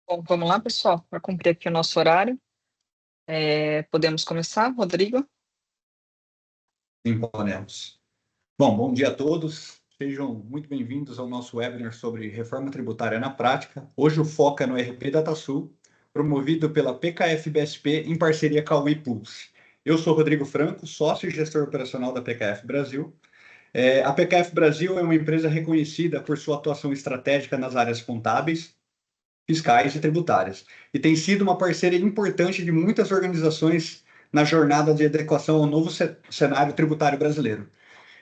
Bom, vamos lá, pessoal, para cumprir aqui o nosso horário. Podemos começar, Rodrigo? Sim, podemos. Bom dia a todos. Sejam muito bem-vindos ao nosso webinar sobre reforma tributária na prática. Hoje o foco é no RP DataSul, promovido pela PKF-BSP em parceria com a WePulse. Eu sou Rodrigo Franco, sócio e gestor operacional da PKF Brasil. A PKF Brasil é uma empresa reconhecida por sua atuação estratégica nas áreas contábeis, fiscais e tributárias, e tem sido uma parceira importante de muitas organizações na jornada de adequação ao novo cenário tributário brasileiro.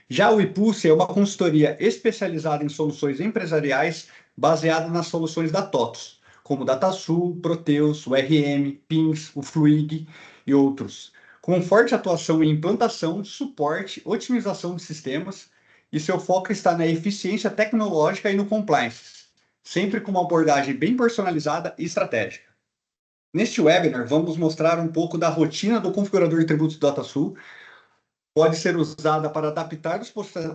Já o Impulse é uma consultoria especializada em soluções empresariais baseada nas soluções da TOTVS, como DataSul, Proteus, o RM, PINS, o Fluig e outros, com forte atuação em implantação, suporte, otimização de sistemas, e seu foco está na eficiência tecnológica e no compliance, sempre com uma abordagem bem personalizada e estratégica. Neste webinar, vamos mostrar um pouco da rotina do configurador de tributos do DataSul. Pode ser usada para adaptar os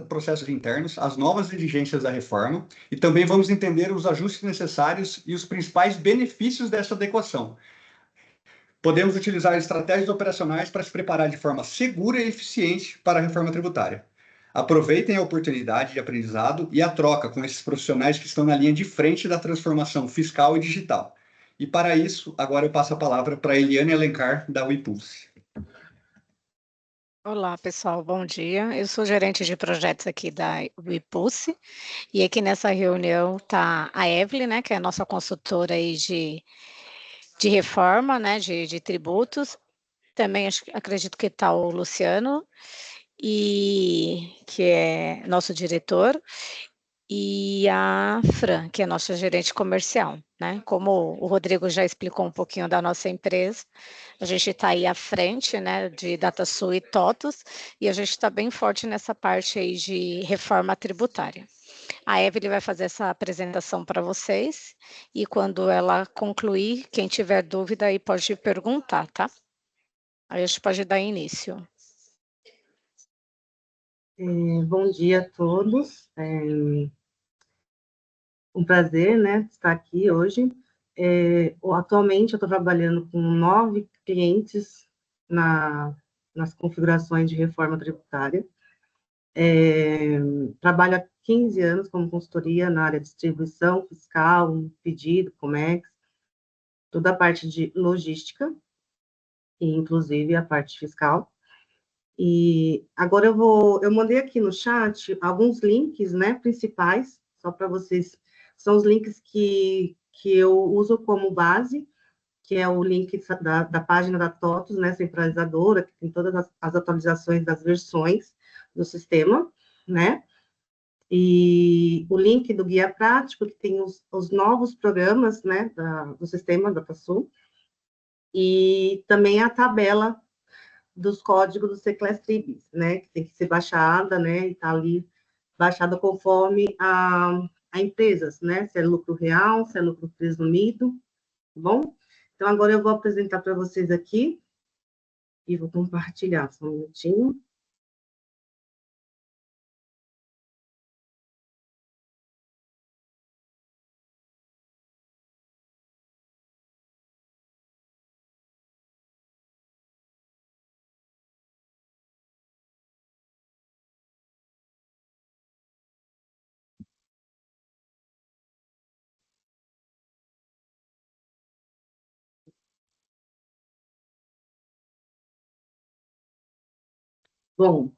processos internos às novas exigências da reforma, e também vamos entender os ajustes necessários e os principais benefícios dessa adequação. Podemos utilizar estratégias operacionais para se preparar de forma segura e eficiente para a reforma tributária. Aproveitem a oportunidade de aprendizado e a troca com esses profissionais que estão na linha de frente da transformação fiscal e digital. E para isso, agora eu passo a palavra para a Eliane Alencar, da WePulse. Olá, pessoal, bom dia. Eu sou gerente de projetos aqui da WePulse, e aqui nessa reunião está a Evelyn, né, que é a nossa consultora aí de reforma, né, de tributos. Também acredito que está o Luciano, que é nosso diretor, e a Fran, que é nossa gerente comercial, né? Como o Rodrigo já explicou um pouquinho da nossa empresa, a gente está aí à frente, né, de DataSul e TOTVS, e a gente está bem forte nessa parte aí de reforma tributária. A Evelyn vai fazer essa apresentação para vocês, e quando ela concluir, quem tiver dúvida aí pode perguntar, tá? Aí a gente pode dar início. Bom dia a todos. Um prazer, né, estar aqui hoje. Atualmente, eu estou trabalhando com 9 clientes nas configurações de reforma tributária. Trabalho há 15 anos como consultoria na área de distribuição, fiscal, pedido, Comex, toda a parte de logística, e inclusive a parte fiscal. E agora eu mandei aqui no chat alguns links, né, principais, só para vocês. São os links que eu uso como base, que é o link da página da TOTVS, né, centralizadora, que tem todas as atualizações das versões do sistema, né? E o link do guia prático, que tem os novos programas, né, do sistema DataSul, e também a tabela dos códigos do Secless-Tribis, né, que tem que ser baixada, né, e tá ali baixada conforme a empresas, né, se é lucro real, se é lucro presumido, tá bom? Então, agora eu vou apresentar para vocês aqui, e vou compartilhar, só um minutinho. Bom,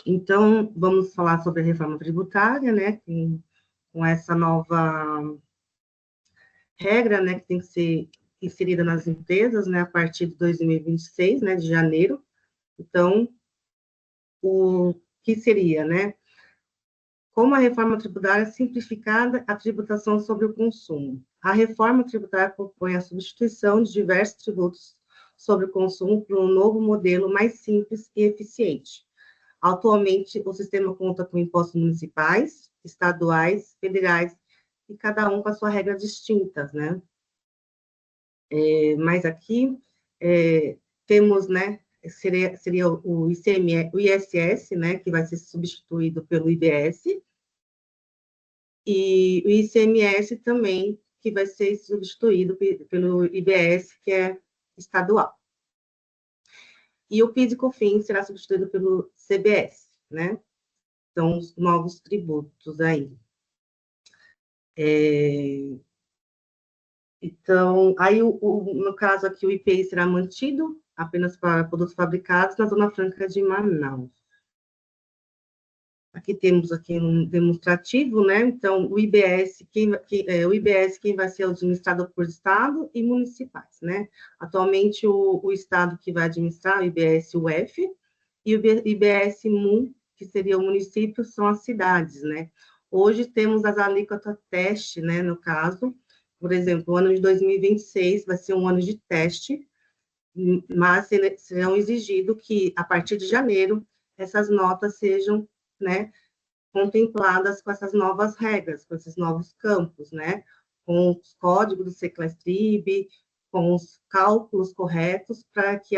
então, vamos falar sobre a reforma tributária, né, com essa nova regra, né, que tem que ser inserida nas empresas, né, a partir de 2026, né, de janeiro. Então, o que seria, né? Como a reforma tributária simplificada a tributação sobre o consumo. A reforma tributária propõe a substituição de diversos tributos sobre o consumo por um novo modelo mais simples e eficiente. Atualmente, o sistema conta com impostos municipais, estaduais, federais, e cada um com a sua regra distinta, né? Mas aqui temos, né, seria o ISS, né, que vai ser substituído pelo IBS, e o ICMS também, que vai ser substituído pelo IBS, que é estadual. E o PIS e COFINS será substituído pelo CBS, né? Então, os novos tributos aí. Então, aí, no caso aqui, o IPI será mantido apenas para produtos fabricados na Zona Franca de Manaus. Aqui temos aqui um demonstrativo, né? Então, o IBS, quem vai ser administrado por Estado e municipais, né? Atualmente, o Estado que vai administrar, o IBS-UF, e o IBS-MUN, que seria o município, são as cidades, né? Hoje temos as alíquotas teste, né? No caso, por exemplo, o ano de 2026 vai ser um ano de teste, mas serão exigido que, a partir de janeiro, essas notas sejam, né, contempladas com essas novas regras, com esses novos campos, né, com os códigos do Seclastrib, com os cálculos corretos, para que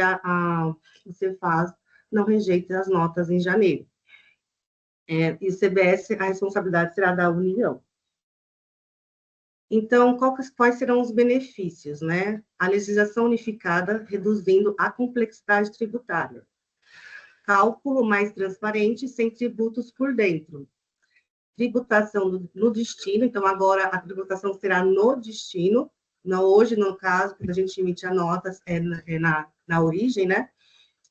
o Cefaz não rejeite as notas em janeiro. E o CBS, a responsabilidade será da União. Então, quais serão os benefícios, né? A legislação unificada, reduzindo a complexidade tributária. Cálculo mais transparente, sem tributos por dentro. Tributação no destino, então agora a tributação será no destino, não hoje, no caso, quando a gente emite a nota, na origem, né?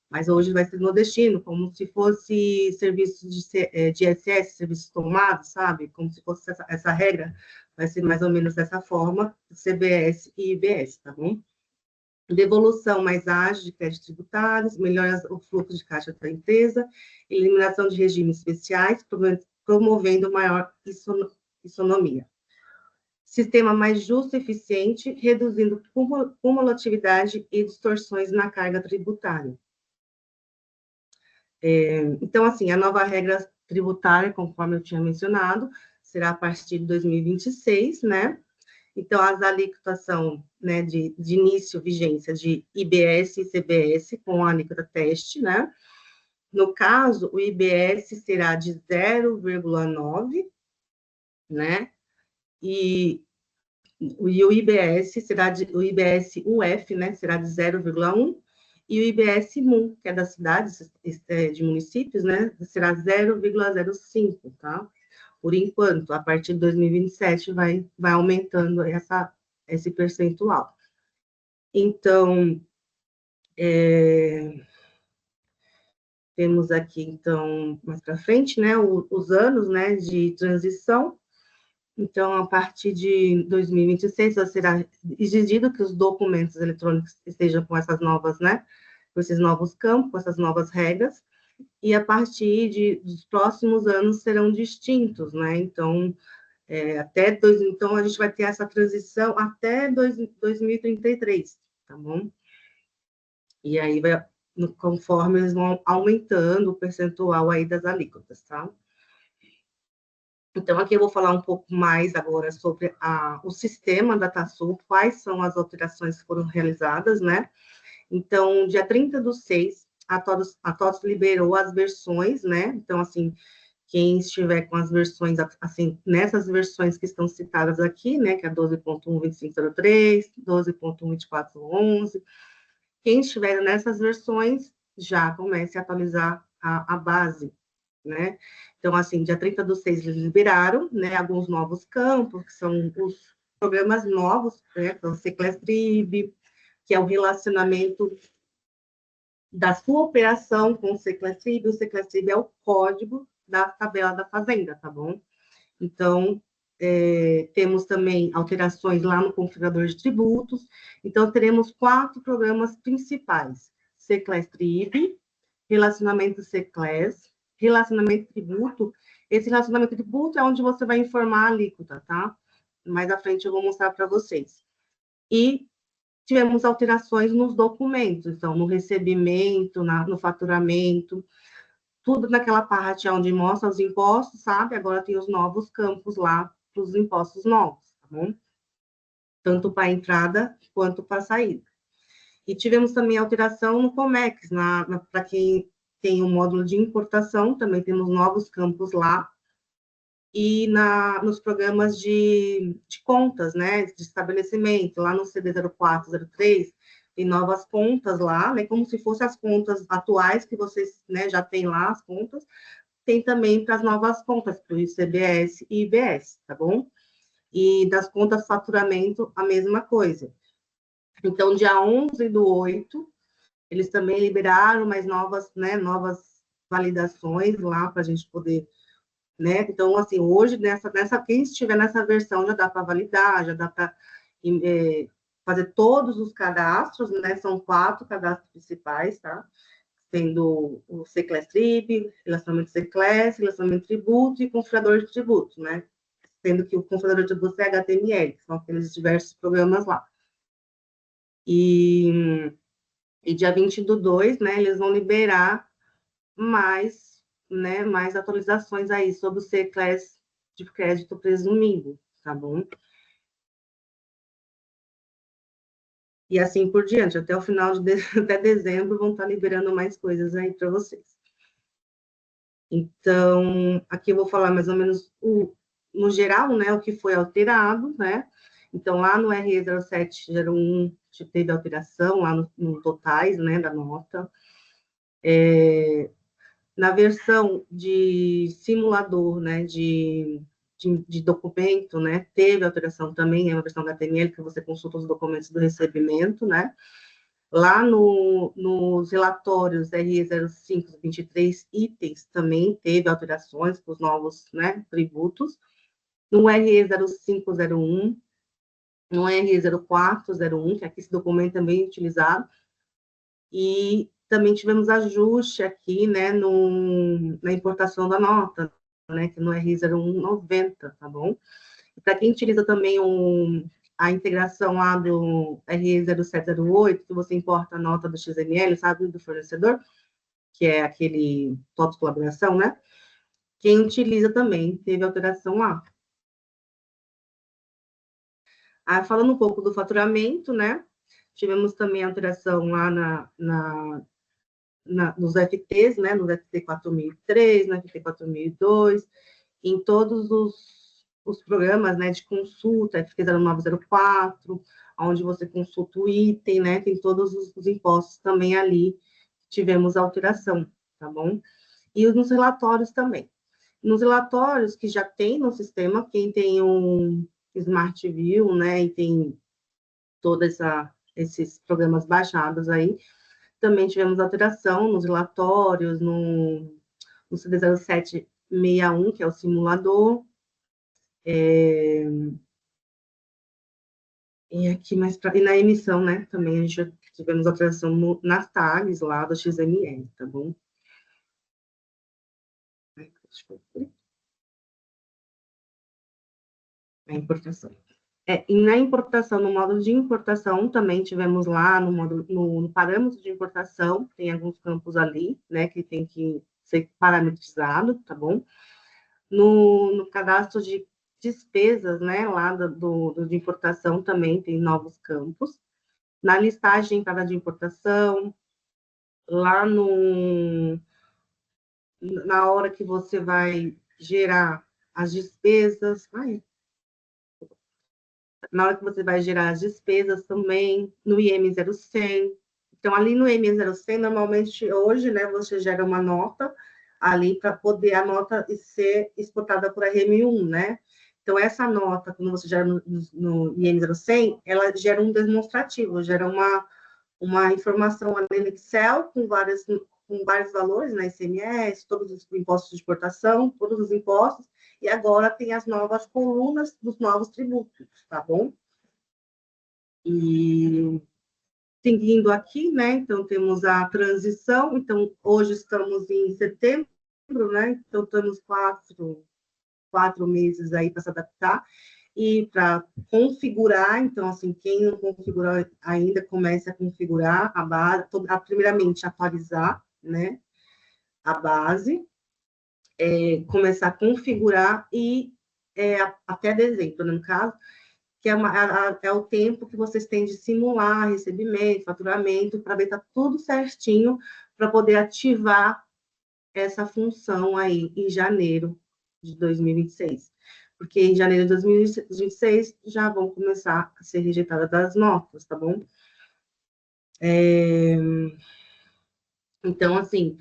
Mas hoje vai ser no destino, como se fosse serviço de ISS, serviços tomados, sabe? Como se fosse essa regra, vai ser mais ou menos dessa forma, CBS e IBS, tá bom? Devolução mais ágil de créditos tributários, melhora o fluxo de caixa da empresa, eliminação de regimes especiais, promovendo maior isonomia. Sistema mais justo e eficiente, reduzindo cumulatividade e distorções na carga tributária. Então, assim, a nova regra tributária, conforme eu tinha mencionado, será a partir de 2026, né? Então, as alíquotas são, né, de início, vigência de IBS e CBS, com a alíquota teste, né? No caso, o IBS será de 0,9, né? E o IBS será o IBS-UF, né? Será de 0,1, e o IBS-MUN, que é das cidades, de municípios, né? Será 0,05, tá? Por enquanto, a partir de 2027 vai aumentando esse percentual. Então, temos aqui, então, mais para frente, né, os anos, né, de transição. Então, a partir de 2026, será exigido que os documentos eletrônicos estejam com essas novas, né, com esses novos campos, com essas novas regras, e a partir dos próximos anos serão distintos, né, então, então a gente vai ter essa transição até 2033, tá bom? E aí, conforme eles vão aumentando o percentual aí das alíquotas, tá? Então, aqui eu vou falar um pouco mais agora sobre o sistema da DataSul, quais são as alterações que foram realizadas, né? Então, dia 30/6, a TOTS liberou as versões, né? Então, assim, quem estiver com as versões, assim, nessas versões que estão citadas aqui, né, que é 12.1.2503, 12.1.24.11, quem estiver nessas versões, já comece a atualizar a base, né? Então, assim, dia 30/6, eles liberaram, né, alguns novos campos, que são os programas novos, né, que é o Seclastrib, que é o relacionamento da sua operação com o Seclastrib. O Seclastrib é o código da tabela da fazenda, tá bom? Então, temos também alterações lá no configurador de tributos. Então, teremos 4 programas principais: Seclastrib, relacionamento Seclas, relacionamento tributo. Esse relacionamento tributo é onde você vai informar a alíquota, tá? Mais à frente eu vou mostrar para vocês. E tivemos alterações nos documentos, então, no recebimento, no faturamento, tudo naquela parte onde mostra os impostos, sabe? Agora tem os novos campos lá para os impostos novos, tá bom? Tanto para a entrada quanto para a saída. E tivemos também alteração no Comex, para quem tem o módulo de importação, também temos novos campos lá. e nos programas de contas, né, de estabelecimento, lá no CD 0403, tem novas contas lá, né, como se fossem as contas atuais que vocês, né, já têm lá as contas, tem também para as novas contas, para o ICBS e IBS, tá bom? E das contas faturamento, a mesma coisa. Então, dia 11/8, eles também liberaram mais novas, né, novas validações lá para a gente poder, né? Então, assim, hoje, quem estiver nessa versão já dá para validar, já dá para fazer todos os cadastros, né? São 4 cadastros principais, tá? Sendo o C-Class-Trib, relacionamento C-Class, relacionamento tributo e configurador de tributos, né? Sendo que o configurador de tributos é HTML, que são aqueles diversos programas lá. E dia 20/2, né, eles vão liberar mais, né, mais atualizações aí sobre o C-Class de crédito presumido, tá bom? E assim por diante, até o final até dezembro vão estar liberando mais coisas aí para vocês. Então, aqui eu vou falar mais ou menos no geral, né, o que foi alterado, né? Então, lá no RE 0701 teve alteração, lá no totais, né, da nota. Na versão de simulador, né, de documento, né, teve alteração também, é uma versão HTML que você consulta os documentos do recebimento, né. Lá nos relatórios RE 0523 itens também teve alterações para os novos, né, tributos. No RE 0501, no RE 0401, que aqui esse documento também é utilizado, e também tivemos ajuste aqui, né, na importação da nota, né, que no RE 0190, tá bom? Para quem utiliza também a integração lá do RE 0708, que você importa a nota do XML, sabe, do fornecedor, que é aquele TOTS de colaboração, né? Quem utiliza também teve alteração lá. Falando um pouco do faturamento, né? Tivemos também alteração lá nos FTs, né? No FT 4003, no FT 4002, em todos os programas, né, de consulta, FT 0904, onde você consulta o item, né? Tem todos os impostos também ali, tivemos alteração, tá bom? E nos relatórios também. Nos relatórios que já tem no sistema, quem tem um Smart View, né, e tem todos esses programas baixados aí, também tivemos alteração nos relatórios, no CD 0761, que é o simulador, e aqui e na emissão, né, também a gente já tivemos alteração nas tags lá do XML, tá bom? A importação. E na importação, no módulo de importação, também tivemos lá no parâmetro de importação, tem alguns campos ali, né, que tem que ser parametrizado, tá bom? No cadastro de despesas, né, lá de importação também tem novos campos. Na listagem de entrada de importação, lá na hora que você vai gerar as despesas, na hora que você vai gerar as despesas também, no IM 0100. Então, ali no IM 0100, normalmente, hoje, né, você gera uma nota ali para poder a nota ser exportada por RM1, né? Então, essa nota, quando você gera no IM 0100, ela gera um demonstrativo, gera uma informação ali no Excel com vários valores, né, ICMS, todos os impostos de exportação, todos os impostos, e agora tem as novas colunas dos novos tributos, tá bom? E seguindo aqui, né, então temos a transição, então hoje estamos em setembro, né, então temos quatro meses aí para se adaptar, e para configurar, então, assim, quem não configurou ainda, comece a configurar a base, primeiramente atualizar, né, a base, começar a configurar e até dezembro, no caso, que é o tempo que vocês têm de simular recebimento, faturamento, para ver que está tudo certinho, para poder ativar essa função aí em janeiro de 2026. Porque em janeiro de 2026 já vão começar a ser rejeitadas as notas, tá bom? Então, assim,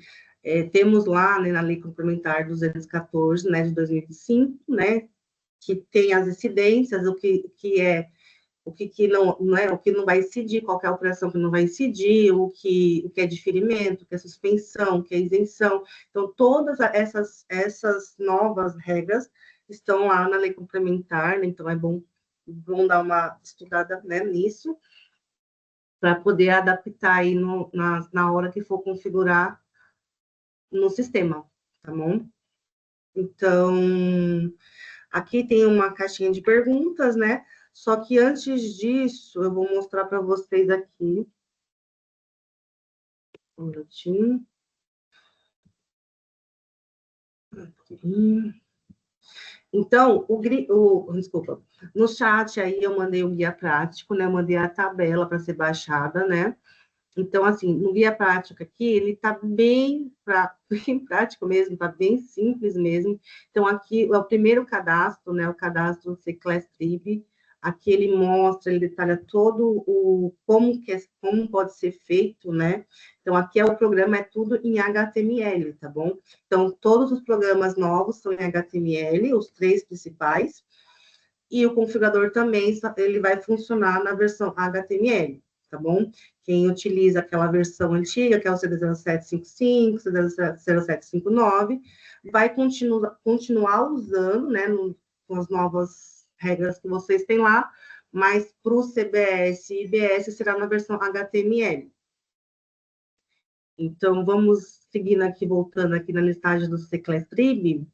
temos lá, né, na Lei Complementar 214, né, de 2005, né, que tem as incidências, o que não vai incidir, qualquer operação que não vai incidir, o que é diferimento, o que é suspensão, o que é isenção. Então, todas essas novas regras estão lá na Lei Complementar, né, então é bom dar uma estudada, né, nisso, para poder adaptar aí na hora que for configurar no sistema, tá bom? Então, aqui tem uma caixinha de perguntas, né? Só que antes disso, eu vou mostrar para vocês aqui. Um minutinho. Então, desculpa, no chat aí eu mandei o guia prático, né? Eu mandei a tabela para ser baixada, né? Então, assim, no guia prático aqui, ele está bem prático mesmo, está bem simples mesmo. Então, aqui é o primeiro cadastro, né? O cadastro Seclastrib. Aqui ele mostra, ele detalha todo como pode ser feito, né? Então, aqui o programa é tudo em HTML, tá bom? Então, todos os programas novos são em HTML, os 3 principais. E o configurador também, ele vai funcionar na versão HTML, tá bom? Quem utiliza aquela versão antiga, que é o CD0755, CD0759, vai continuar usando, né, com as novas regras que vocês têm lá, mas para o CBS e IBS será na versão HTML. Então, vamos seguindo aqui, voltando aqui na listagem do Seclastrib.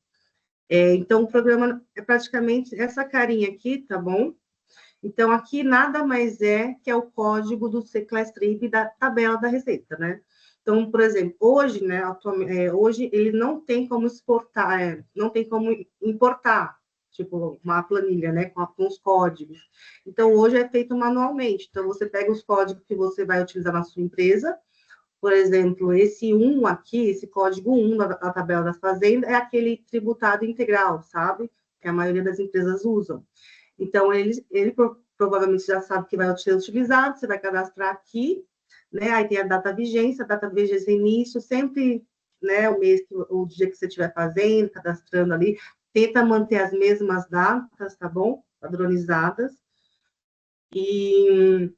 Então, o programa é praticamente essa carinha aqui, tá bom? Então, aqui nada mais é que é o código do Seclastrib da tabela da receita, né? Então, por exemplo, hoje, né, hoje ele não tem como exportar, não tem como importar, tipo, uma planilha, né, com os códigos. Então, hoje é feito manualmente. Então, você pega os códigos que você vai utilizar na sua empresa. Por exemplo, esse 1 aqui, esse código 1 da tabela das fazendas, é aquele tributado integral, sabe? Que a maioria das empresas usam. Então, ele provavelmente já sabe que vai ser utilizado, você vai cadastrar aqui, né? Aí tem a data vigência início, sempre, né, o dia que você estiver fazendo, cadastrando ali, tenta manter as mesmas datas, tá bom? Padronizadas. E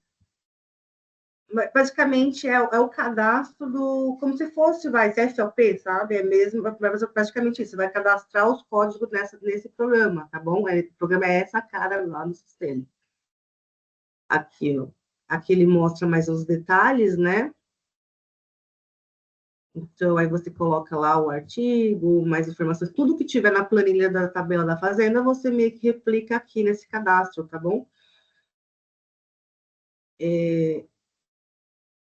basicamente é o cadastro como se fosse, CFLP, sabe? É mesmo, praticamente isso, você vai cadastrar os códigos nesse programa, tá bom? O programa é essa cara lá no sistema. Aqui, ó. Aqui ele mostra mais os detalhes, né? Então, aí você coloca lá o artigo, mais informações, tudo que tiver na planilha da tabela da fazenda, você meio que replica aqui nesse cadastro, tá bom?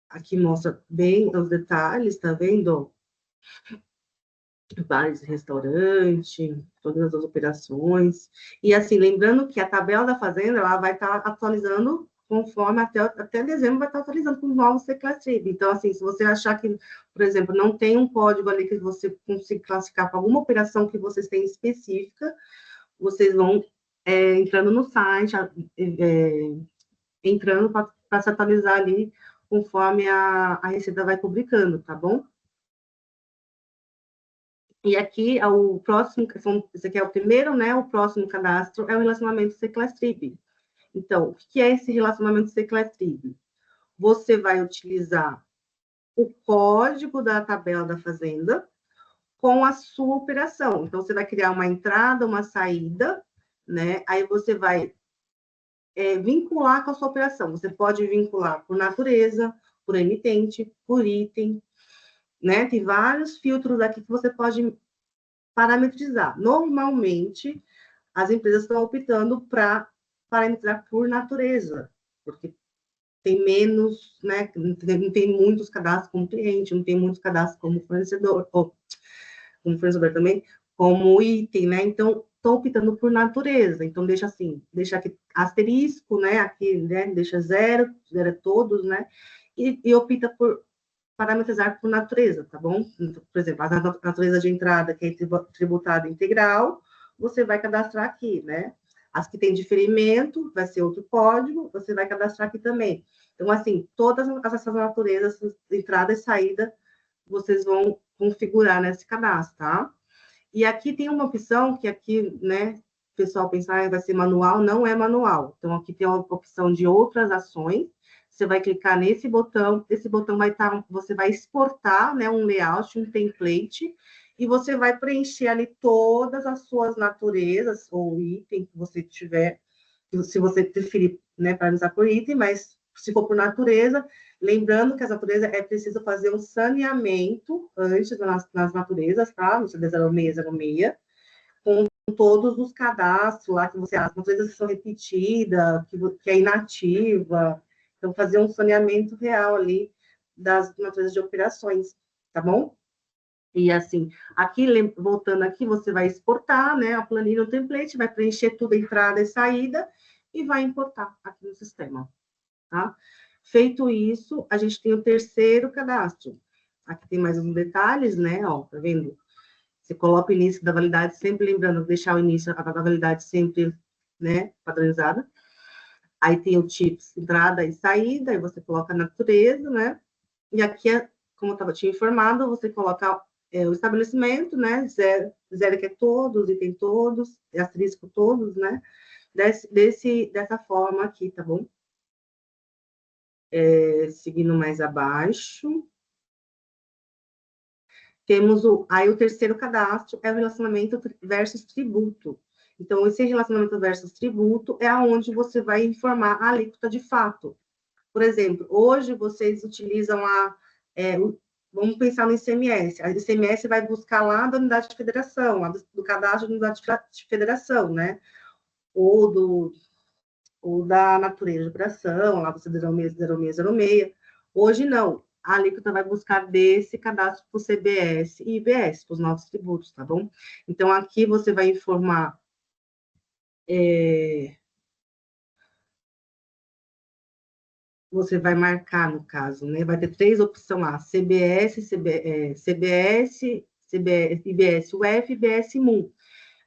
Aqui mostra bem os detalhes, tá vendo? Bares, restaurante, todas as operações. E assim, lembrando que a tabela da fazenda, ela vai estar atualizando conforme até dezembro vai estar atualizando com os novos Seclastrib. Então, assim, se você achar que, por exemplo, não tem um código ali que você consiga classificar para alguma operação que vocês têm específica, vocês vão entrando no site, entrando para se atualizar ali conforme a Receita vai publicando, tá bom? E aqui, o próximo, esse aqui é o primeiro, né? O próximo cadastro é o relacionamento Seclastrib. Então, o que é esse relacionamento Seclastrib? Você vai utilizar o código da tabela da fazenda com a sua operação. Então, você vai criar uma entrada, uma saída, né? Aí você vai vincular com a sua operação. Você pode vincular por natureza, por emitente, por item, né? Tem vários filtros aqui que você pode parametrizar. Normalmente, as empresas estão optando para parametrizar por natureza, porque tem menos, né? Não tem muitos cadastros como cliente, não tem muitos cadastros como fornecedor, ou como fornecedor também, como item, né? Então, estão optando por natureza. Então, deixa aqui asterisco, né? Aqui, né? Deixa zero é todos, né? E opta por parametrizar por natureza, tá bom? Por exemplo, a natureza de entrada, que é tributada integral, você vai cadastrar aqui, né? As que tem diferimento, vai ser outro código, você vai cadastrar aqui também. Então, assim, todas essas naturezas, entrada e saída, vocês vão configurar nesse cadastro, tá? E aqui tem uma opção que aqui, né, o pessoal pensar vai ser manual, não é manual. Então, aqui tem uma opção de outras ações. Você vai clicar nesse botão, esse botão vai estar, você vai exportar, né, um layout, um template, e você vai preencher ali todas as suas naturezas, ou item que você tiver, se você preferir, né, para por item, mas se for por natureza, lembrando que as naturezas é preciso fazer um saneamento antes nas naturezas, tá? No CD 0606, com todos os cadastros lá que você, as naturezas que são repetidas, que é inativa. Então, fazer um saneamento real ali das naturezas de operações, tá bom? E assim, aqui, voltando aqui, você vai exportar, né, a planilha, o template, vai preencher tudo, entrada e saída, e vai importar aqui no sistema, tá? Feito isso, a gente tem o terceiro cadastro. Aqui tem mais uns detalhes, né, ó, tá vendo? Você coloca o início da validade, sempre lembrando, deixar o início da validade sempre, né, padronizada. Aí tem o TIPS, entrada e saída, aí você coloca a natureza, né? E aqui, como eu tinha informado, você coloca o estabelecimento, né? Zero que é todos, item todos, asterisco todos, né? Dessa forma aqui, tá bom? Seguindo mais abaixo. Temos aí o terceiro cadastro, é o relacionamento versus tributo. Então, esse relacionamento versus tributo é onde você vai informar a alíquota de fato. Por exemplo, hoje vocês utilizam vamos pensar no ICMS. A ICMS vai buscar lá da unidade de federação, lá do cadastro da unidade de federação, né? Ou da natureza de operação, lá do C060606. Hoje, não. A alíquota vai buscar desse cadastro para o CBS e IBS, para os novos tributos, tá bom? Então, aqui você vai informar você vai marcar, no caso, né? Vai ter 3 opções lá, CBS, IBS UF, IBS MUM.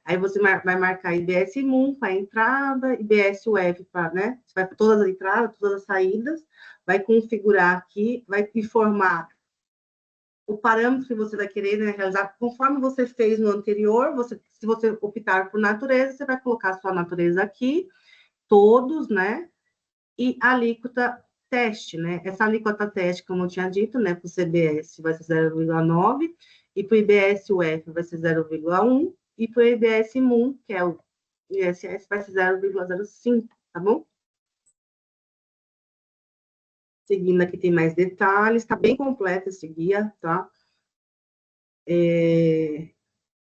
Aí você vai marcar IBS MUM para entrada, IBS UF para, né? Você vai para todas as entradas, todas as saídas, vai configurar aqui, vai informar o parâmetro que você vai querer, né, realizar, conforme você fez no anterior, se você optar por natureza, você vai colocar a sua natureza aqui, todos, né? E a alíquota teste, né? Essa alíquota teste, como eu tinha dito, né, para o CBS vai ser 0,9, e para o IBS-UF vai ser 0,1, e para o IBS-MUM, que é o ISS, vai ser 0,05, tá bom? Seguindo aqui tem mais detalhes, tá bem completo esse guia, tá?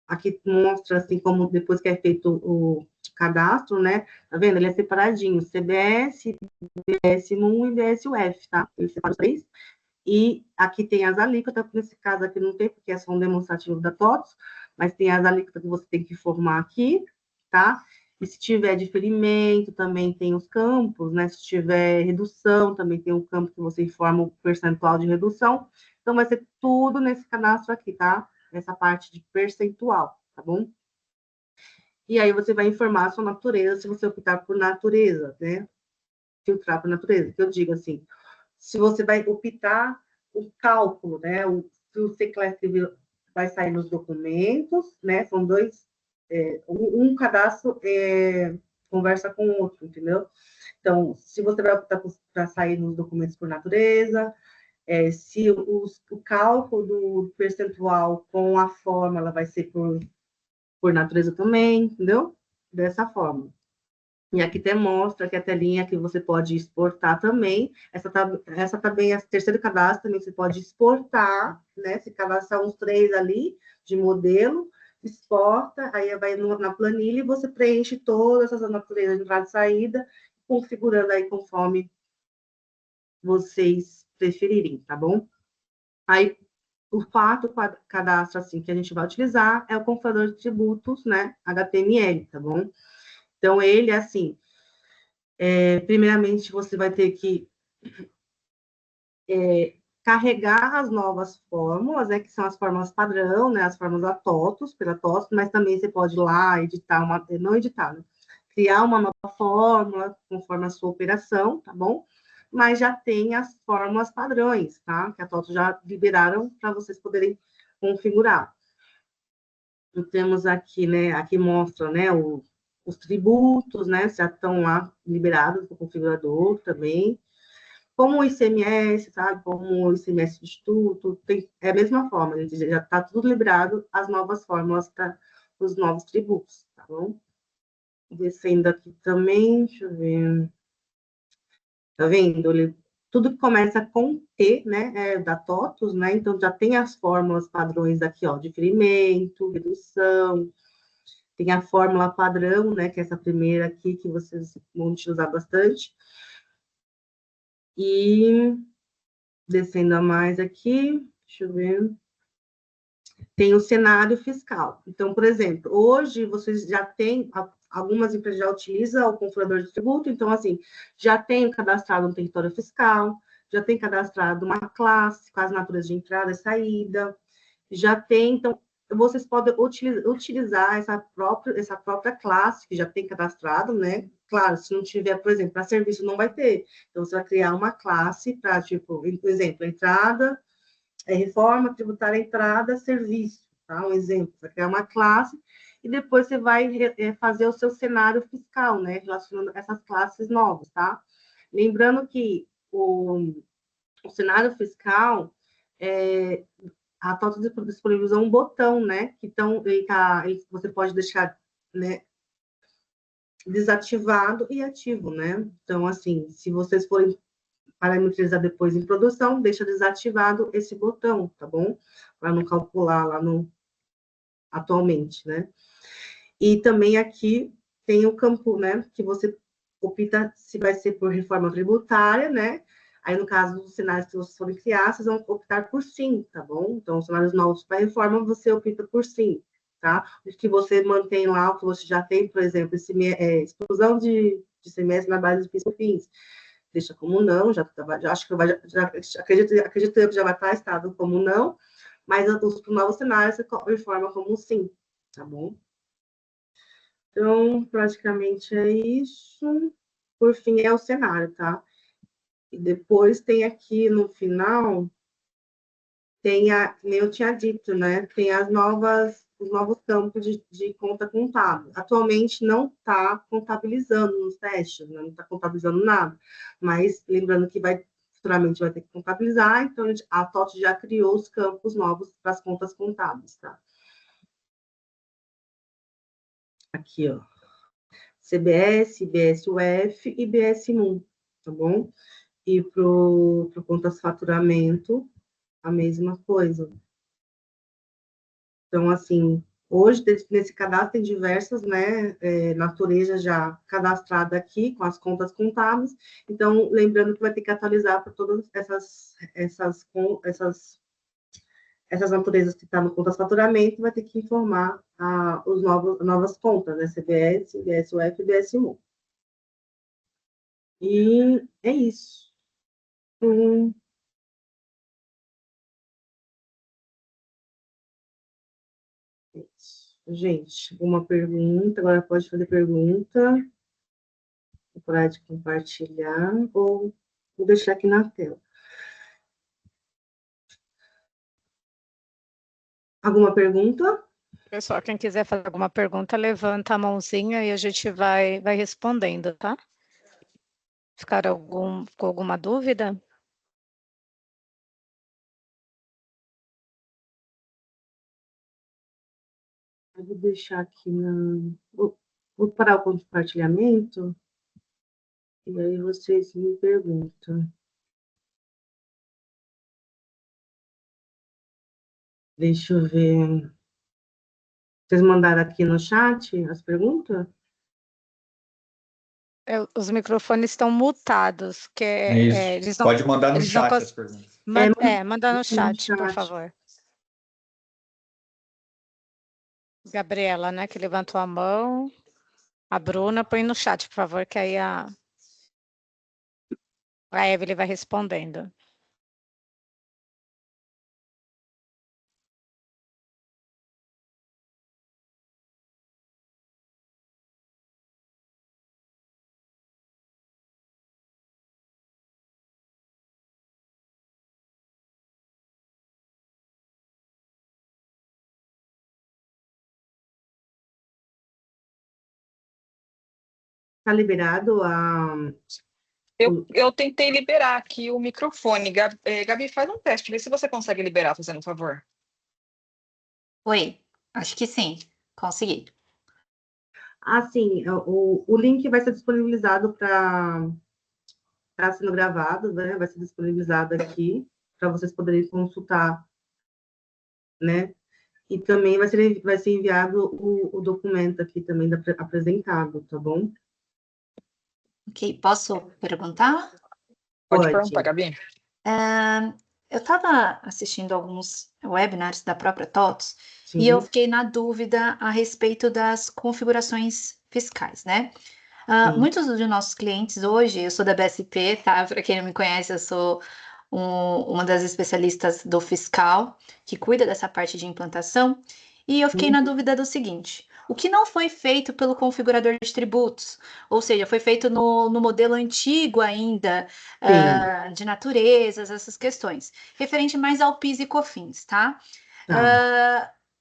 Aqui mostra, assim, como depois que é feito o cadastro, né? Tá vendo? Ele é separadinho, CBS, IBS-MUM e IBS-UF, tá? Ele separa os 3. E aqui tem as alíquotas, nesse caso aqui não tem, porque é só um demonstrativo da TOTS, mas tem as alíquotas que você tem que formar aqui, tá? E se tiver diferimento, também tem os campos, né? Se tiver redução, também tem um campo que você informa o percentual de redução. Então, vai ser tudo nesse cadastro aqui, tá? Essa parte de percentual, tá bom? E aí você vai informar a sua natureza, se você optar por natureza, né? Filtrar por natureza, que eu digo assim, se você vai optar o cálculo, né? Se o CCLEST vai sair nos documentos, né? São dois, um cadastro conversa com o outro, entendeu? Então, se você vai optar para sair nos documentos por natureza, se o cálculo do percentual com a fórmula vai ser por natureza também, entendeu? Dessa forma. E aqui até mostra que a telinha que você pode exportar também. Essa também é o terceiro cadastro, também você pode exportar, né? Se cadastrar uns 3 ali de modelo, exporta, aí vai na planilha e você preenche todas essas naturezas de entrada e saída, configurando aí conforme vocês preferirem, tá bom? Aí, o quarto cadastro, assim, que a gente vai utilizar é o computador de tributos, né? HTML, tá bom? Então, ele, assim, primeiramente, você vai ter que carregar as novas fórmulas, né, que são as fórmulas padrão, né, as fórmulas da TOTUS, pela TOTUS, mas também você pode ir lá editar não editar, né, criar uma nova fórmula conforme a sua operação, tá bom? Mas já tem as fórmulas padrões, tá? Que a TOTUS já liberaram para vocês poderem configurar. Então, temos aqui, né, aqui mostra, né, os tributos, né, já estão lá liberados para o configurador também. Como o ICMS, sabe? Como o ICMS do Instituto, é a mesma forma, a gente já está tudo liberado, as novas fórmulas para os novos tributos, tá bom? Descendo aqui também, deixa eu ver. Tá vendo? Tudo que começa com T, né, é da TOTUS, né? Então, já tem as fórmulas padrões aqui, ó, diferimento, redução, tem a fórmula padrão, né, que é essa primeira aqui, que vocês vão utilizar bastante. E descendo a mais aqui, deixa eu ver. Tem o cenário fiscal. Então, por exemplo, hoje vocês já têm, algumas empresas já utilizam o configurador de tributo, então, assim, já tem cadastrado um território fiscal, já tem cadastrado uma classe com as naturas de entrada e saída, já tem, então, vocês podem utilizar essa própria classe que já tem cadastrado, né? Claro, se não tiver, por exemplo, para serviço não vai ter. Então, você vai criar uma classe para, tipo, por exemplo, entrada, reforma tributária, entrada, serviço, tá? Um exemplo, você vai criar uma classe e depois você vai fazer o seu cenário fiscal, né? Relacionando essas classes novas, tá? Lembrando que o cenário fiscal, a TOTUS disponibilizou um botão, né? Que você pode deixar, né, desativado e ativo, né? Então, assim, se vocês forem parametrizar depois em produção, deixa desativado esse botão, tá bom? Para não calcular lá atualmente, né? E também aqui tem o campo, né? Que você opta se vai ser por reforma tributária, né? Aí, no caso dos cenários que vocês forem criar, vocês vão optar por sim, tá bom? Então, cenários novos para reforma, você opta por sim, tá? Os que você mantém lá, o que você já tem, por exemplo, exclusão de semestre na base de fins, deixa como não, já acho que acredito que já vai estar estado como não, mas os novos cenários você informa como sim, tá bom? Então, praticamente é isso. Por fim, é o cenário, tá? E depois tem aqui no final, tem como eu tinha dito, né? Tem os novos campos de conta contábil. Atualmente não está contabilizando nos testes, né? Não está contabilizando nada. Mas lembrando que futuramente vai ter que contabilizar, então a TOTUS já criou os campos novos para as contas contábeis, tá? Aqui, ó. CBS, IBS-UF e IBS-MUM, tá bom? E para o contas faturamento, a mesma coisa. Então, assim, hoje, nesse cadastro, tem diversas, né, naturezas já cadastradas aqui, com as contas contábeis. Então, lembrando que vai ter que atualizar para todas essas naturezas que estão no contas faturamento, vai ter que informar as novas contas, né, CBS, IBS-UF e IBS-MUM. E é isso. Gente, alguma pergunta? Agora pode fazer pergunta. Vou parar de compartilhar ou vou deixar aqui na tela. Alguma pergunta? Pessoal, quem quiser fazer alguma pergunta, levanta a mãozinha e a gente vai respondendo, tá? Ficaram com alguma dúvida? Eu vou deixar aqui vou parar o compartilhamento e aí vocês me perguntam. Deixa eu ver. Vocês mandaram aqui no chat as perguntas? Os microfones estão mutados. Isso. Pode mandar no chat as perguntas. Manda no chat, por favor. Gabriela, né, que levantou a mão. A Bruna, põe no chat, por favor, que aí a Evelyn vai respondendo. tá liberado Eu tentei liberar aqui o microfone. Gabi, faz um teste, vê se você consegue liberar, fazendo um favor. Oi, acho que sim, consegui. Sim, o link vai ser disponibilizado para sendo gravado, né? Vai ser disponibilizado aqui para vocês poderem consultar, né? E também vai ser enviado o documento aqui também apresentado, tá bom? Ok, posso perguntar? Pode perguntar, Gabi. Eu estava assistindo alguns webinars da própria TOTS Sim. e eu fiquei na dúvida a respeito das configurações fiscais, né? Sim. Muitos dos nossos clientes hoje, eu sou da BSP, tá? Para quem não me conhece, eu sou uma das especialistas do fiscal que cuida dessa parte de implantação, e eu fiquei na dúvida do seguinte: o que não foi feito pelo configurador de tributos, ou seja, foi feito no modelo antigo ainda, de naturezas, essas questões, referente mais ao PIS e COFINS, tá?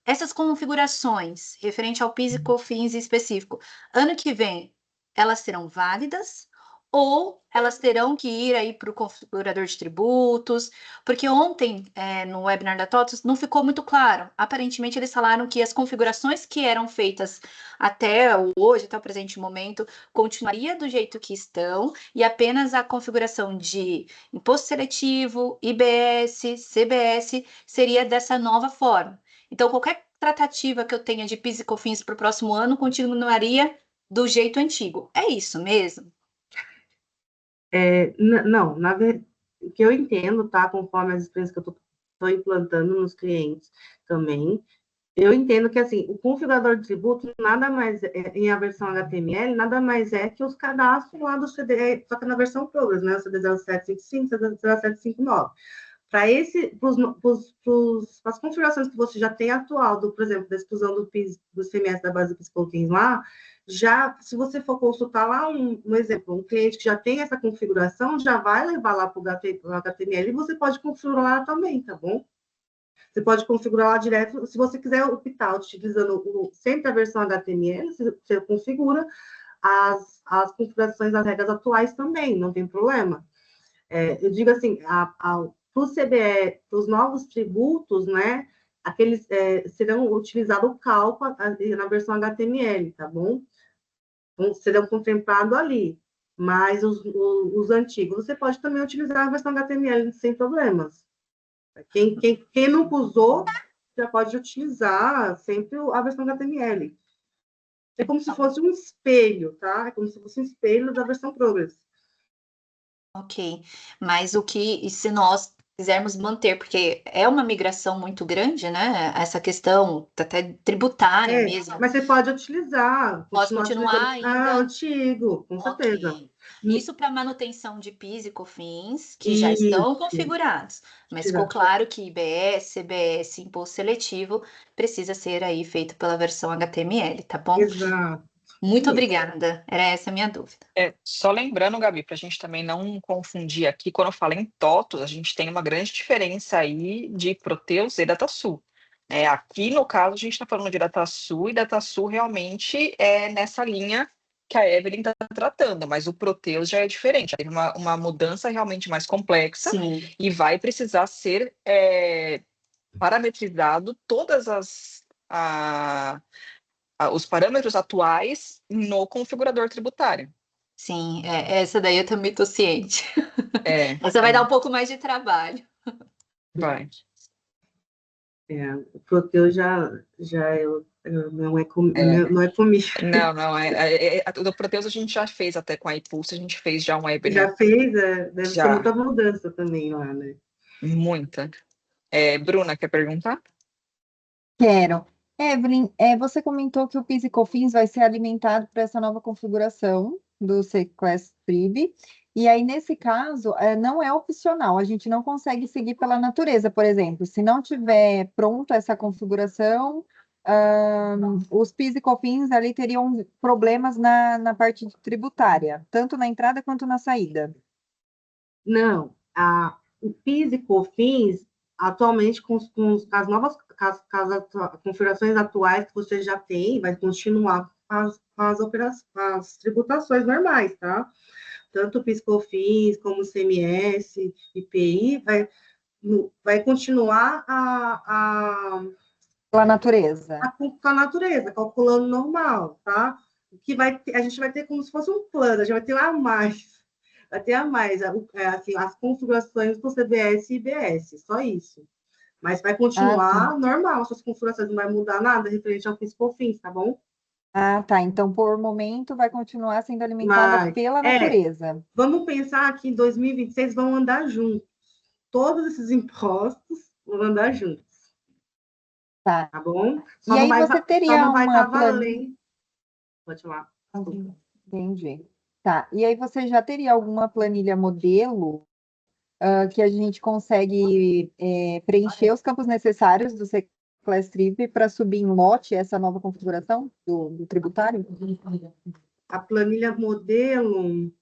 Essas configurações, referente ao PIS e COFINS em específico, ano que vem, elas serão válidas ou elas terão que ir aí para o configurador de tributos? Porque ontem, no webinar da TOTS, não ficou muito claro. Aparentemente, eles falaram que as configurações que eram feitas até hoje, até o presente momento, continuaria do jeito que estão, e apenas a configuração de imposto seletivo, IBS, CBS, seria dessa nova forma. Então, qualquer tratativa que eu tenha de PIS e COFINS para o próximo ano continuaria do jeito antigo. É isso mesmo? Não, na verdade, o que eu entendo, tá? Conforme as experiências que eu estou implantando nos clientes também, eu entendo que, assim, o configurador de tributo nada mais em a versão HTML, nada mais é que os cadastros lá do CD, só que na versão Progress, né? O CD 0755, CD 0759. Para as configurações que você já tem atual, por exemplo, da exclusão do PIS, do ICMS da base do PIS/COFINS lá, já, se você for consultar lá um exemplo, um cliente que já tem essa configuração, já vai levar lá para o HTML e você pode configurar lá também, tá bom? Você pode configurar lá direto, se você quiser optar utilizando sempre a versão HTML, você configura as configurações das regras atuais também, não tem problema. Eu digo assim, para o CBE, para os novos tributos, né, aqueles serão utilizados o cálculo na versão HTML, tá bom? Então, serão contemplados ali. Mas os antigos, você pode também utilizar a versão HTML sem problemas. Quem nunca usou, já pode utilizar sempre a versão HTML. É como se fosse um espelho, tá? É como se fosse um espelho da versão Progress. Ok, mas e se nós quisermos manter, porque é uma migração muito grande, né? Essa questão até tributária mesmo. Mas você pode utilizar, Posso continuar ainda? Antigo, com certeza. Okay. Isso para manutenção de PIS e COFINS, que já estão configurados. Mas ficou claro que IBS, CBS, imposto seletivo, precisa ser aí feito pela versão HTML, tá bom? Exato. Muito obrigada. Era essa a minha dúvida. Só lembrando, Gabi, para a gente também não confundir aqui, quando eu falo em TOTOS, a gente tem uma grande diferença aí de Proteus e DataSul. Aqui, no caso, a gente está falando de DataSul, e DataSul realmente é nessa linha que a Evelyn está tratando, mas o Proteus já é diferente, teve uma mudança realmente mais complexa. Sim. E vai precisar ser parametrizado todas os parâmetros atuais no configurador tributário. Sim, essa daí eu também estou ciente. Essa vai dar um pouco mais de trabalho. Vai. O Proteus não é comigo. Não, do Proteus a gente já fez até com a iPulse, a gente fez já um webinar. Já fez? Deve ser muita mudança também lá, né? Muita. Bruna, quer perguntar? Quero. Evelyn, você comentou que o PIS e COFINS vai ser alimentado para essa nova configuração do Sequest-Trib, e aí, nesse caso, não é opcional, a gente não consegue seguir pela natureza, por exemplo, se não tiver pronta essa configuração, os PIS e COFINS ali teriam problemas na parte tributária, tanto na entrada quanto na saída. Não, o PIS e COFINS, atualmente, com as novas configurações atuais que você já tem, vai continuar as tributações normais, tá? Tanto o PIS/COFINS como o ICMS, IPI, vai continuar Pela natureza. com a natureza, calculando normal, tá? O que a gente vai ter como se fosse um plano, a gente vai ter a mais. Vai ter a mais, assim, as configurações do CBS e IBS, só isso. Mas vai continuar normal, essas configurações, não vai mudar nada referente ao PIS/COFINS, tá bom? Ah, tá. Então, por momento, vai continuar sendo alimentada pela natureza. Vamos pensar que em 2026 vão andar juntos. Todos esses impostos vão andar juntos. Tá. Tá bom? E aí você teria uma planilha. Pode falar. Entendi. Tá. E aí você já teria alguma planilha modelo que a gente consegue preencher os campos necessários do C-Class Trip para subir em lote essa nova configuração do tributário? A planilha modelo.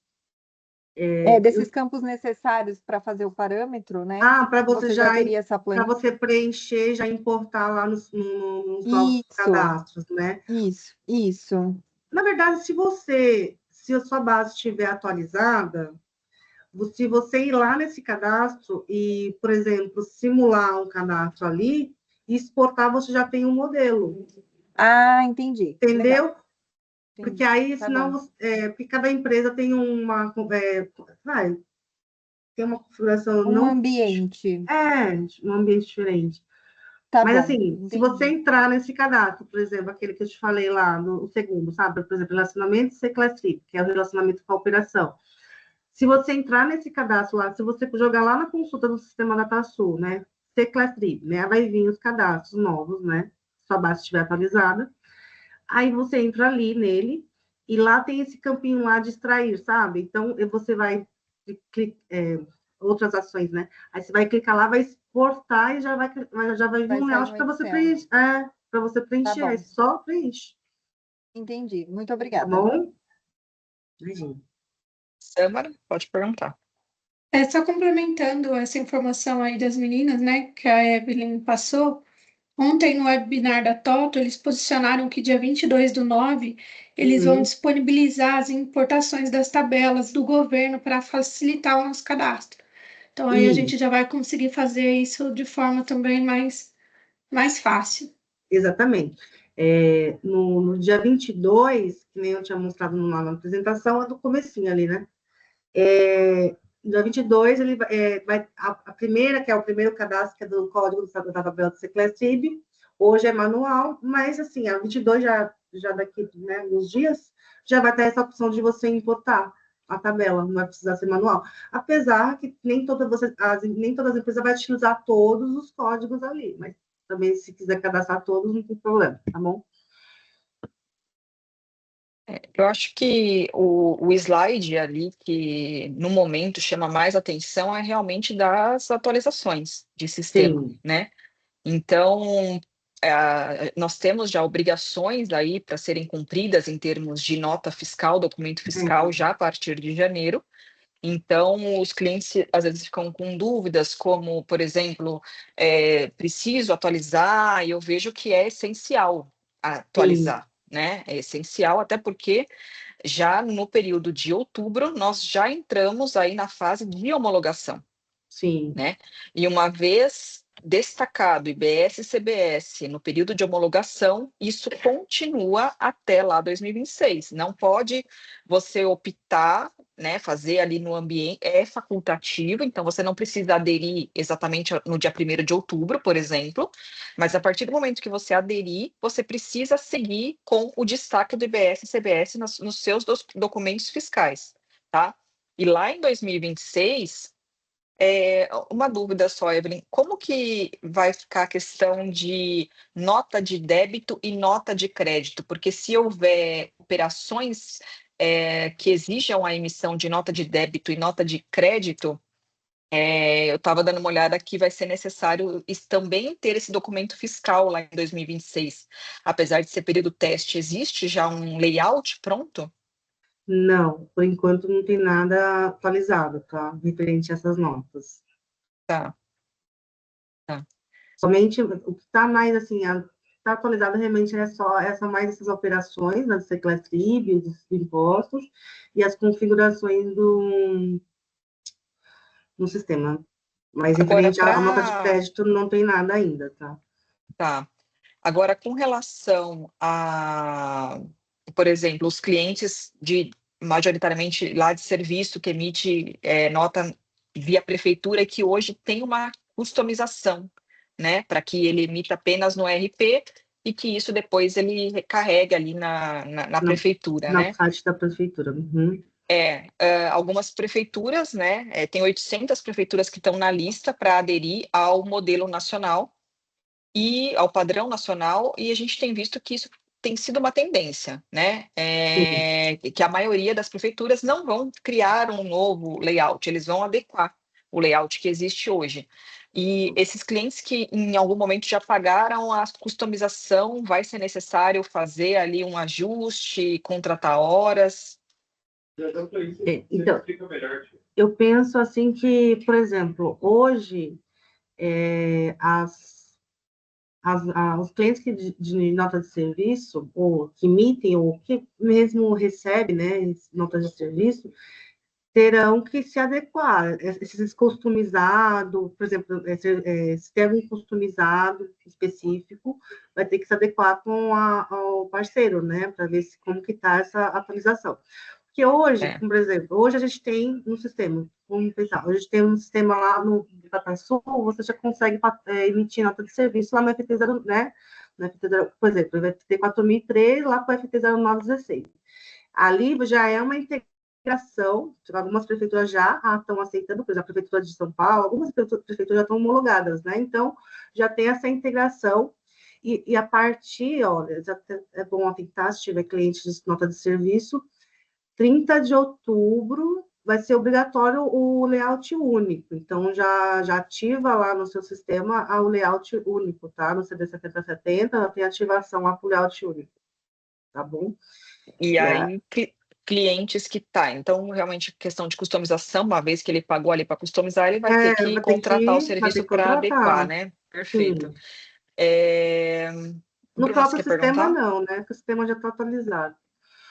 Desses campos necessários para fazer o parâmetro, né? Para você já teria essa para planilha. você preencher, já importar lá nos novos cadastros, né? Isso. Na verdade, se a sua base estiver atualizada, se você ir lá nesse cadastro e, por exemplo, simular um cadastro ali e exportar, você já tem um modelo. Ah, entendi. Entendeu? Legal. Porque aí, Tá senão, porque cada empresa tem tem uma configuração um ambiente. Um ambiente diferente. Tá Mas bom, assim, entendi. se você entrar nesse cadastro, por exemplo, aquele que eu te falei lá, no segundo, sabe? Por exemplo, relacionamento C-Class Trip, que é o relacionamento com a operação. Se você entrar nesse cadastro lá, se você jogar lá na consulta do sistema DataSul, né? C-Class Trip, né? Vai vir os cadastros novos, né? Se a base estiver atualizada. Aí você entra ali nele, e lá tem esse campinho lá de extrair, sabe? Então, você vai outras ações, né? Aí você vai clicar lá, vai exportar e já vai vir um layout para você preencher. Para você preencher, Tá bom. só preenche. Entendi. Muito Tá obrigada. bom? Imagina. Samara, pode perguntar. Só complementando essa informação aí das meninas, né, que a Evelyn passou, ontem no webinar da TOTO, eles posicionaram que dia 22/9, eles vão disponibilizar as importações das tabelas do governo para facilitar o nosso cadastro. Então, aí a gente já vai conseguir fazer isso de forma também mais fácil. Exatamente. No dia 22, que nem eu tinha mostrado na apresentação, é do comecinho ali, né? Dia 22, ele vai a primeira, que é o primeiro cadastro, que é do código da tabela do C-Class Trip, hoje é manual, mas assim, a 22 já daqui, né, uns dias, já vai ter essa opção de você importar a tabela, não vai precisar ser manual. Apesar que nem todas as empresas vão utilizar todos os códigos ali, mas também, se quiser cadastrar todos, não tem problema, tá bom? Eu acho que o slide ali que no momento chama mais atenção é realmente das atualizações de sistema, né? Então, nós temos já obrigações aí para serem cumpridas em termos de nota fiscal, documento fiscal, já a partir de janeiro. Então, os clientes às vezes ficam com dúvidas, como, por exemplo, preciso atualizar, e eu vejo que é essencial atualizar, né? É essencial, até porque já no período de outubro, nós já entramos aí na fase de homologação. Sim. Né? E uma vez destacado IBS e CBS no período de homologação, isso continua até lá 2026. Não pode você optar, né, fazer ali no ambiente, é facultativo, então você não precisa aderir exatamente no dia 1º de outubro, por exemplo, mas a partir do momento que você aderir, você precisa seguir com o destaque do IBS e CBS nos seus documentos fiscais, tá? E lá em 2026, uma dúvida só, Evelyn, como que vai ficar a questão de nota de débito e nota de crédito? Porque se houver operações que exijam a emissão de nota de débito e nota de crédito, eu estava dando uma olhada aqui, vai ser necessário também ter esse documento fiscal lá em 2026. Apesar de ser período teste, existe já um layout pronto? Não, por enquanto não tem nada atualizado, tá? Referente a essas notas. Tá. Somente o que está mais, assim, está atualizado realmente são mais essas operações, né, do Seclastrib, dos impostos, e as configurações no sistema. Mas, Agora, referente à nota de crédito, não tem nada ainda, tá? Tá. Agora, com relação a, por exemplo, os clientes majoritariamente lá de serviço que emite nota via prefeitura e que hoje tem uma customização, né, para que ele emita apenas no RP e que isso depois ele recarregue ali na prefeitura, No né? site da prefeitura. Uhum. Algumas prefeituras, né, tem 800 prefeituras que estão na lista para aderir ao modelo nacional e ao padrão nacional, e a gente tem visto que isso tem sido uma tendência, né? Que a maioria das prefeituras não vão criar um novo layout, eles vão adequar o layout que existe hoje. E esses clientes que em algum momento já pagaram a customização, vai ser necessário fazer ali um ajuste, contratar horas? Então, eu penso assim que, por exemplo, hoje os clientes de nota de serviço, ou que emitem, ou que mesmo recebem, né, nota de serviço, terão que se adequar. Esses customizados, por exemplo, se tem algum customizado específico, vai ter que se adequar com ao parceiro, né, para ver como que está essa atualização. Porque hoje, por exemplo, hoje a gente tem no sistema, vamos pensar, hoje a gente tem um sistema lá no DataSul, você já consegue emitir nota de serviço lá no FT0, né? No FT0, por exemplo, no FT 4003, lá com o FT 0916. Ali já é uma integração, algumas prefeituras já estão aceitando, por exemplo, a Prefeitura de São Paulo, algumas prefeituras já estão homologadas, né? Então, já tem essa integração. E a partir, olha, é bom atentar, se tiver cliente de nota de serviço, 30 de outubro vai ser obrigatório o layout único. Então, já ativa lá no seu sistema o layout único, tá? No CD 7070, tem ativação lá para o layout único. Tá bom? E aí, clientes que então, realmente, questão de customização, uma vez que ele pagou ali para customizar, ele vai ter que contratar o serviço para adequar, né? Perfeito. No Bruna, próprio você quer sistema, perguntar? não, né? Porque o sistema já está atualizado.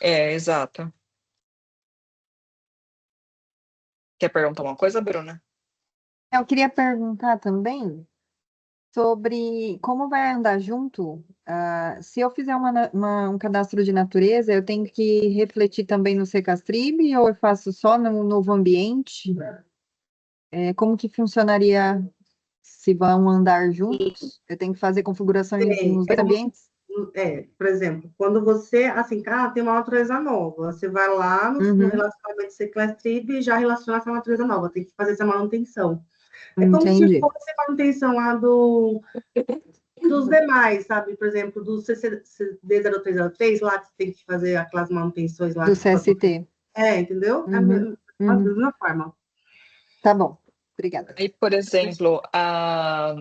Exato. Quer perguntar uma coisa, Bruna? Eu queria perguntar também sobre como vai andar junto. Se eu fizer um cadastro de natureza, eu tenho que refletir também no Secastrib ou eu faço só no novo ambiente? Como que funcionaria se vão andar juntos? Eu tenho que fazer configurações nos dois ambientes? Por exemplo, quando você, assim, tem uma natureza nova, você vai lá no relacionamento Secastrib e já relaciona essa natureza nova, tem que fazer essa manutenção. É como se fosse a manutenção lá dos demais, sabe? Por exemplo, do CCD0303, lá que tem que fazer aquelas manutenções lá. Do CST. Entendeu? É a mesma forma. Tá bom, obrigada. Aí, por exemplo, a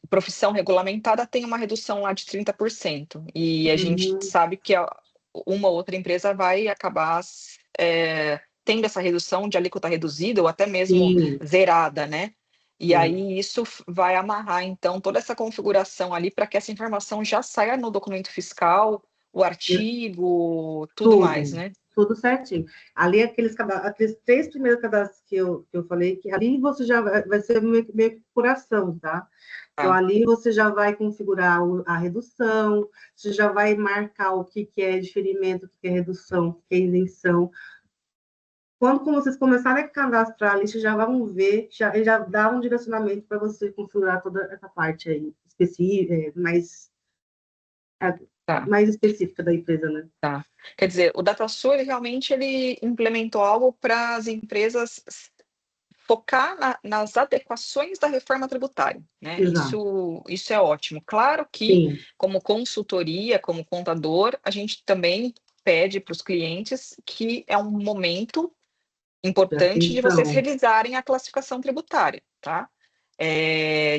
profissão regulamentada tem uma redução lá de 30%, e a gente sabe que uma ou outra empresa vai acabar tendo essa redução de alíquota reduzida ou até mesmo zerada, né? E aí isso vai amarrar, então, toda essa configuração ali para que essa informação já saia no documento fiscal, o artigo, tudo mais, né? Tudo certinho. Ali, aqueles 3 primeiros cadastros que eu falei, que ali você já vai ser meio que curação, tá? Então, ali você já vai configurar a redução, você já vai marcar o que é diferimento, o que é redução, o que é isenção. Quando vocês começarem a cadastrar ali, vocês já vão ver, já dá um direcionamento para você configurar toda essa parte aí, específica, mais específica da empresa, né? Tá. Quer dizer, o DataSul, ele implementou algo para as empresas focar nas adequações da reforma tributária, né? Isso é ótimo. Claro que, como consultoria, como contador, a gente também pede para os clientes que é um momento importante de vocês revisarem a classificação tributária, tá?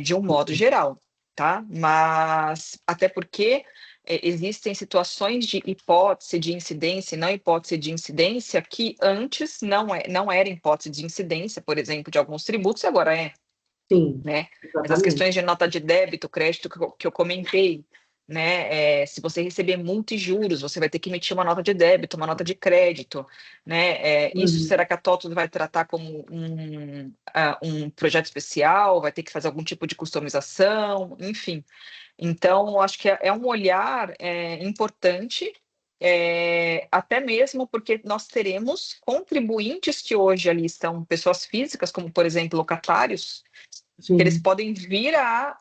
De um modo geral, tá? Mas até porque existem situações de hipótese de incidência e não hipótese de incidência que antes não era hipótese de incidência, por exemplo, de alguns tributos, e agora é. Sim, né? Essas questões de nota de débito, crédito que eu comentei, né? Se você receber multijuros, você vai ter que emitir uma nota de débito, uma nota de crédito, né? Isso será que a TOTVS vai tratar como um projeto especial? Vai ter que fazer algum tipo de customização? Enfim. Então, eu acho que é um olhar importante, até mesmo porque nós teremos contribuintes que hoje ali estão pessoas físicas, como, por exemplo, locatários, que eles Sim. podem vir a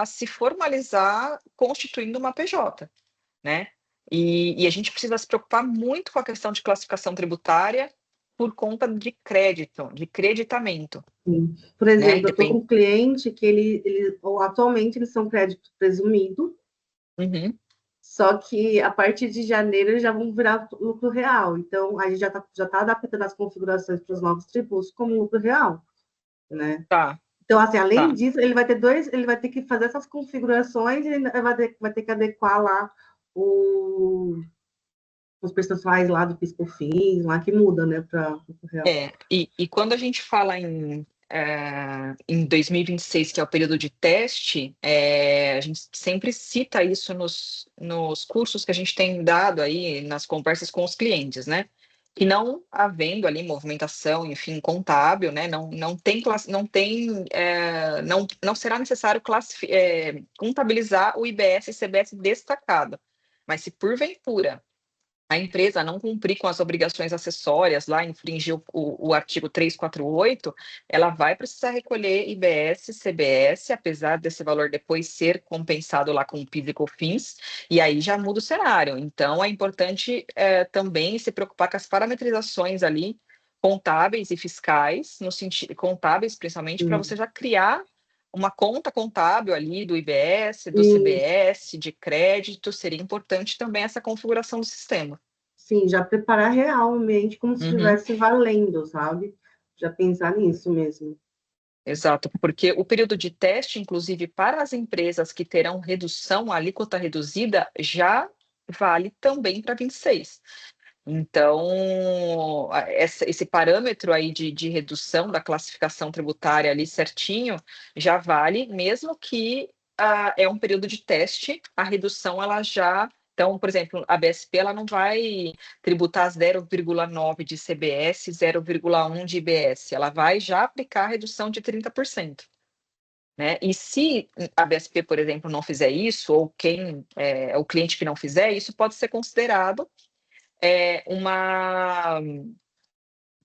se formalizar constituindo uma PJ, né? E a gente precisa se preocupar muito com a questão de classificação tributária por conta de crédito, de creditamento, Sim. Por né? exemplo, eu estou com um cliente que atualmente eles são crédito presumido, Uhum. só que a partir de janeiro eles já vão virar lucro real. Então, a gente já tá adaptando as configurações para os novos tributos como lucro real, né? Tá. Então, assim, além Tá. disso, ele vai ter que fazer essas configurações e ele vai ter que adequar lá os percentuais lá do PIS/COFINS, lá que muda, né, para lucro real. E quando a gente fala em 2026, que é o período de teste, a gente sempre cita isso nos cursos que a gente tem dado aí, nas conversas com os clientes, né? Que não havendo ali movimentação, enfim, contábil, né? Não será necessário contabilizar o IBS e CBS destacado. Mas se porventura a empresa não cumprir com as obrigações acessórias, lá infringir o artigo 348, ela vai precisar recolher IBS, CBS, apesar desse valor depois ser compensado lá com PIS e COFINS, e aí já muda o cenário. Então, é importante também se preocupar com as parametrizações ali, contábeis e fiscais, no sentido contábeis, principalmente, para você já criar uma conta contábil ali do IBS, do CBS, de crédito, seria importante também essa configuração do sistema. Sim, já preparar realmente como se estivesse valendo, sabe? Já pensar nisso mesmo. Exato, porque o período de teste, inclusive para as empresas que terão redução, a alíquota reduzida, já vale também para 26. Então, esse parâmetro aí de redução da classificação tributária ali certinho, já vale, mesmo que é um período de teste, a redução ela já... Então, por exemplo, a BSP ela não vai tributar 0,9 de CBS, 0,1 de IBS, ela vai já aplicar a redução de 30%. Né? E se a BSP, por exemplo, não fizer isso, ou o cliente que não fizer, isso pode ser considerado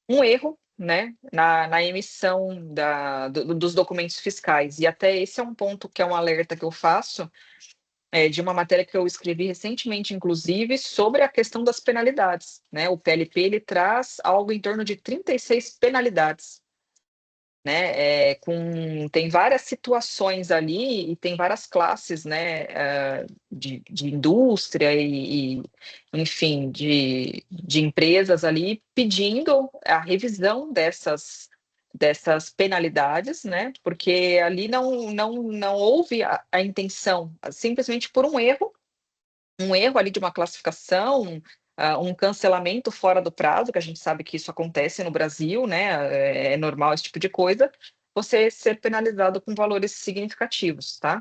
um erro, né, na emissão dos documentos fiscais. E até esse é um ponto que é um alerta que eu faço, de uma matéria que eu escrevi recentemente, inclusive, sobre a questão das penalidades. Né? O PLP ele traz algo em torno de 36 penalidades. Né, tem várias situações ali e tem várias classes, né, de indústria enfim, de empresas ali pedindo a revisão dessas penalidades, né, porque ali não houve a intenção, simplesmente por um erro ali de uma classificação, um cancelamento fora do prazo, que a gente sabe que isso acontece no Brasil, né? É normal esse tipo de coisa, você ser penalizado com valores significativos, tá?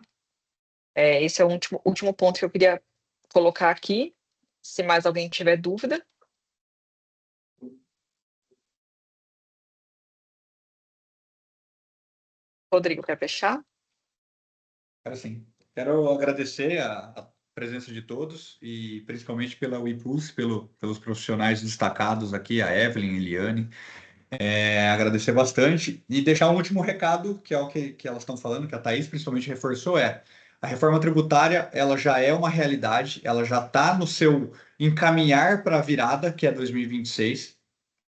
Esse é o último ponto que eu queria colocar aqui. Se mais alguém tiver dúvida. Rodrigo, quer fechar? Quero sim. Quero agradecer a presença de todos e principalmente pela WePulse, pelos profissionais destacados aqui, a Evelyn, a Eliane. Agradecer bastante e deixar um último recado, que é o que elas estão falando, que a Thaís principalmente reforçou, a reforma tributária, ela já é uma realidade, ela já está no seu encaminhar para a virada, que é 2026.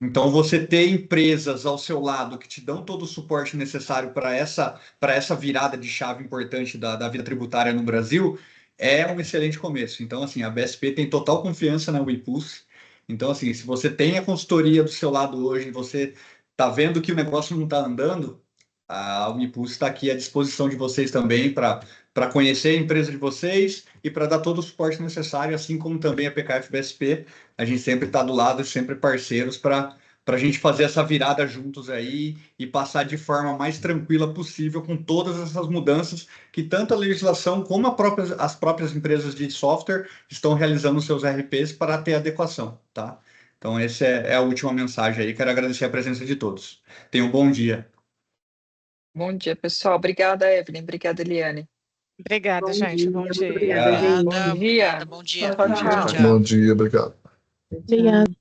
Então, você ter empresas ao seu lado que te dão todo o suporte necessário para essa virada de chave importante da vida tributária no Brasil é um excelente começo. Então, assim, a BSP tem total confiança na WePulse. Então, assim, se você tem a consultoria do seu lado hoje e você está vendo que o negócio não está andando, a WePulse está aqui à disposição de vocês também para conhecer a empresa de vocês e para dar todo o suporte necessário, assim como também a PKF BSP. A gente sempre está do lado, sempre parceiros para para a gente fazer essa virada juntos aí e passar de forma mais tranquila possível com todas essas mudanças que tanto a legislação como as próprias empresas de software estão realizando seus RPs para ter adequação, tá? Então, essa é a última mensagem aí. Quero agradecer a presença de todos. Tenham um bom dia. Bom dia, pessoal. Obrigada, Evelyn. Obrigada, Eliane. Obrigada, gente. Bom muito dia. obrigada, gente. Bom dia. Bom dia. Tchau, tchau. Tchau. Bom dia, obrigado. Obrigada.